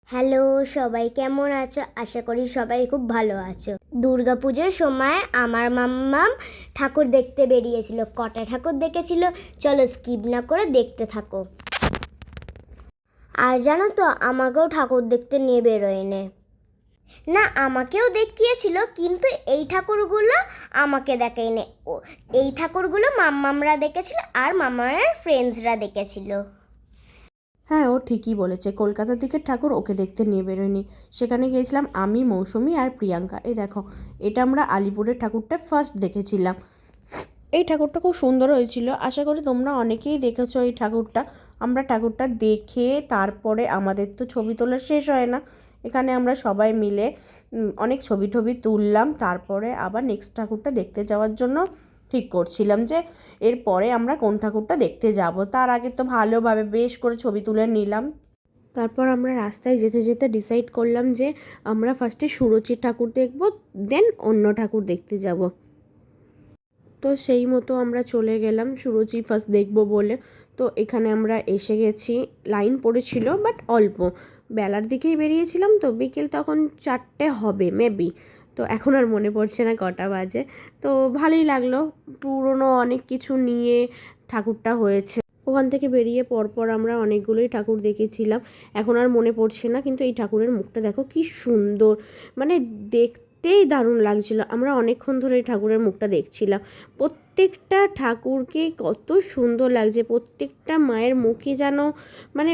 Hello, সবাই কেমন আছো? আশা করি সবাই খুব ভালো আছো। দুর্গাপুজোর সময় আমার মাম্মাম ঠাকুর দেখতে বেরিয়েছিল। কটা ঠাকুর দেখেছিল চলো স্কিপ না করে দেখতে থাকো। আর জানো তো, আমাকেও ঠাকুর দেখতে নিয়ে বেরোয়নি। না, আমাকেও দেখিয়েছিল, কিন্তু এই ঠাকুরগুলো আমাকে দেখায়নি। এই ঠাকুরগুলো মাম্মামরা দেখেছিল আর মাম্মামের ফ্রেন্ডসরা দেখেছিল। হ্যাঁ, ও ঠিকই বলেছে। কলকাতার দিকের ঠাকুর ওকে দেখতে নিয়ে বেরোয়নি। সেখানে গিয়েছিলাম আমি, মৌসুমি আর প্রিয়াঙ্কা। এই দেখো, এটা আমরা আলিপুরের ঠাকুরটা ফার্স্ট দেখেছিলাম। এই ঠাকুরটা খুব সুন্দর হয়েছিল। আশা করি তোমরা অনেকেই দেখেছো এই ঠাকুরটা। আমরা ঠাকুরটা দেখে তারপরে আমাদের তো ছবি তোলা শেষ হয় না, এখানে আমরা সবাই মিলে অনেক ছবি তুললাম। তারপরে আবার নেক্সট ঠাকুরটা দেখতে যাওয়ার জন্য ঠিক করছিলাম যে এরপরে আমরা কোন ঠাকুরটা দেখতে যাব। তার আগে তো ভালোভাবে বেশ করে ছবি তুলে নিলাম। তারপর আমরা রাস্তায় যেতে যেতে ডিসাইড করলাম যে আমরা ফার্স্টে সুরুচির ঠাকুর দেখব, দেন অন্য ঠাকুর দেখতে যাব। তো সেই মতো আমরা চলে গেলাম সুরুচি ফার্স্ট দেখব বলে। তো এখানে আমরা এসে গেছি। লাইন পড়েছিল বাট অল্প, বেলার দিকেই বেরিয়েছিলাম, তো বিকেল তখন 4টে হবে মেবি। তো এখন আর মনে পড়ছে না কটা বাজে। তো ভালোই লাগলো, পুরনো অনেক কিছু নিয়ে ঠাকুরটা হয়েছে। ওখান থেকে বেরিয়ে পরপর আমরা অনেকগুলোই ঠাকুর দেখেছিলাম, এখন আর মনে পড়ছে না। কিন্তু এই ঠাকুরের মুখটা দেখো কি সুন্দর, মানে দেখতেই দারুণ লাগছিল। আমরা অনেকক্ষণ ধরে এই ঠাকুরের মুখটা দেখছিলাম। প্রত্যেকটা ঠাকুরকে কত সুন্দর লাগছে, প্রত্যেকটা মায়ের মুখে যেন মানে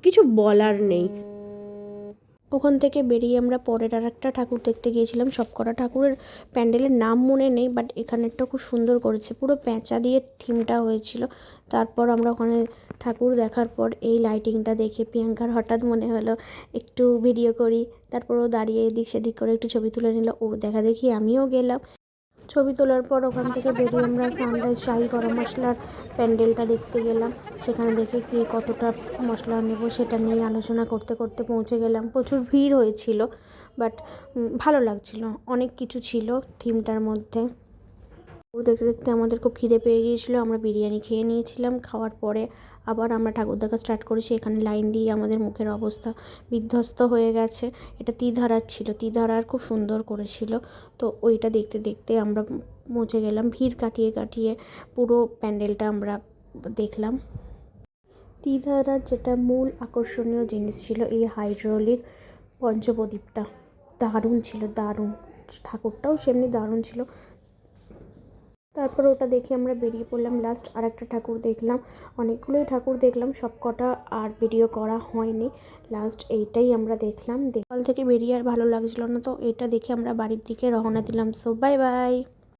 কিছু বলার নেই। ওখান থেকে বেরিয়ে আমরা পরের আর একটা ঠাকুর দেখতে গিয়েছিলাম। সবকটা ঠাকুরের প্যান্ডেলের নাম মনে নেই, বাট এখানেরটা খুব সুন্দর করেছে, পুরো পেঁচা দিয়ে থিমটা হয়েছিল। তারপর আমরা ওখানে ঠাকুর দেখার পর এই লাইটিংটা দেখে প্রিয়াঙ্কার হঠাৎ মনে হলো একটু ভিডিও করি। তারপর ও দাঁড়িয়ে এদিক সেদিক করে একটু ছবি তুলে নিল। ওর দেখা দেখি আমিও গেলাম। ছবি তোলার পর ওখান থেকে বেরিয়ে আমরা সানরাইজ শাহি গরম মশলার প্যান্ডেলটা দেখতে গেলাম। সেখানে দেখে কি কতটা মশলা নেব সেটা নিয়ে আলোচনা করতে করতে পৌঁছে গেলাম। প্রচুর ভিড় হয়েছিল, বাট ভালো লাগছিল, অনেক কিছু ছিল থিমটার মধ্যে। দেখতে দেখতে আমাদের খুব খিদে পেয়ে গিয়েছিলো। আমরা বিরিয়ানি খেয়ে নিয়েছিলাম। খাওয়ার পরে আবার আমরা ঠাকুর দেখা স্টার্ট করেছি। এখানে লাইন দিয়ে আমাদের মুখের অবস্থা বিধ্বস্ত হয়ে গেছে। এটা তিধারার ছিল, তিধারার খুব সুন্দর করেছিল। তো ওইটা দেখতে দেখতে আমরা পৌঁছে গেলাম। ভিড় কাটিয়ে কাটিয়ে পুরো প্যান্ডেলটা আমরা দেখলাম। তিধারার যেটা মূল আকর্ষণীয় জিনিস ছিল এই হাইড্রোলিক পঞ্চপ্রদীপটা, দারুণ ছিল, দারুণ। ঠাকুরটাও সেমনি দারুণ ছিল। তারপর ওটা দেখে আমরা বেরিয়ে পড়লাম। লাস্ট আর একটা ঠাকুর দেখলাম, অনেকগুলোই ঠাকুর দেখলাম, সব কটা আর ভিডিও করা হয়নি। লাস্ট এইটাই আমরা দেখলাম। সকাল থেকে বেরিয়ে আর ভালো লাগছিল না, তো এটা দেখে আমরা বাড়ির দিকে রওনা দিলাম। So bye bye.